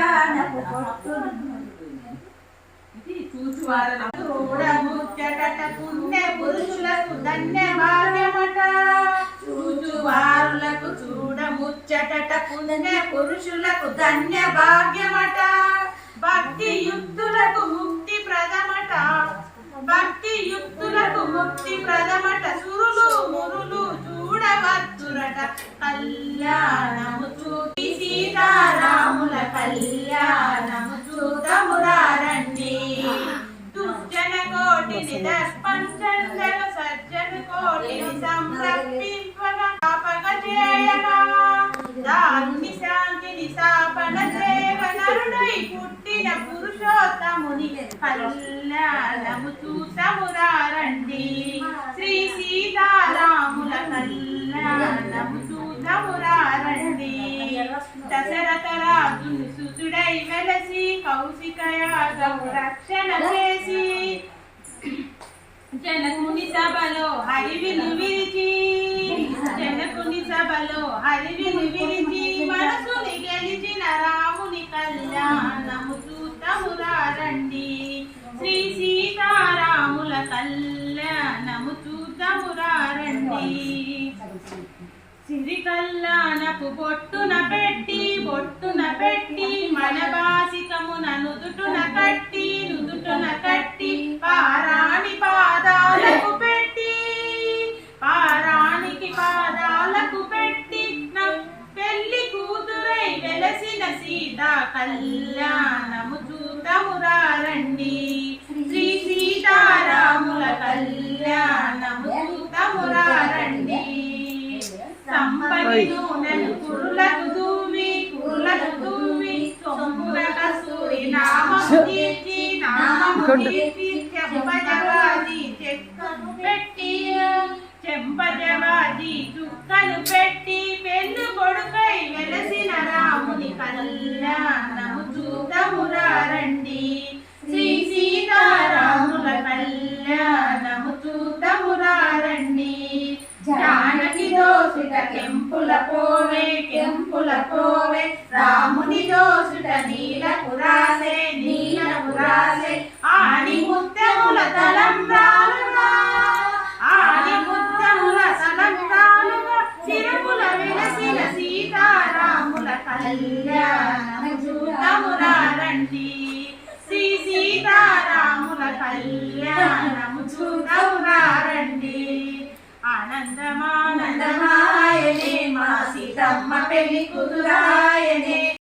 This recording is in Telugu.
కళ్యాణపు చూచువారులట పుణ్య పురుషులకు ధన్య భాగ్యమట చూచువారులకు చూడముచ్చటట పుణ్య పురుషులకు ధన్య భాగ్యమట భక్తి యుక్తులకు ముక్తి ప్రదమట భక్తి యుక్తులకు ముక్తి ప్రదమట సురులు మురులు చూడవచ్చురట కళ్యాణము చూసి సీతారాముల కళ్యాణము చూతమురారండి దుర్జన కోటిని దర్పంచందల సజ్జన కోటిని సంరక్షింపగా పాపగ చేయగా దారుని శాంతిని స్థాపన చేయగనరుడై పుట్టిన పురుషోత్తముని కళ్యాణము చూతమురారండి శ్రీ సీతారాముల కళ్యాణము చూతమురారండి దశరథ రాజుని సుతుడై వెలసి కౌశిక యాగము రక్షణ చేసి జనకుని సభలో హరివిని విరిచి జనకుని సభలో హరివిని విరిచి మనసుని గెలిచిన రాముని కళ్యాణము చూతమురారండి శ్రీ సీతారాముల కళ్యాణము చూతమురారండి సిరి కళ్యాణపు బొట్టున పెట్టి మన బాసికమున నుదుటున కట్టి పారాణి పాదాలకు పెట్టి పారానికి పాదాలకు పెట్టి పెళ్లి కూతురై వెలసిన సీత కళ్యాణము చూతమురారండి శ్రీ సీతారాముల కళ్యాణము చూతమురారండి సంపడి నూనెను కురులకు దూవి సొంపుల కస్తూరి నామము తీర్చి చెంపజవాది చెక్కను పెట్టి చెంపజవాది చుక్కను పెట్టి పెన్ను కొడుకై వెలసిన రాముని కళ్యాణము చూతమురారండి శ్రీ సీతారాముల కళ్యాణము చూతమురారండి జానకి దోసుట కెంపుల పోవే రాముని దోసుట నీలకు రాసే ఆడి ముత్యముల తలంబ్రాలుగా చిరుపుల వెలసిన సీతారాముల కళ్యాణము చూతమురారండి శ్రీ సీతారాముల కళ్యాణము చూతమురారండి ఆనందమానందమాయనే మా సీతమ్మ పెళ్లి కుదురాయనే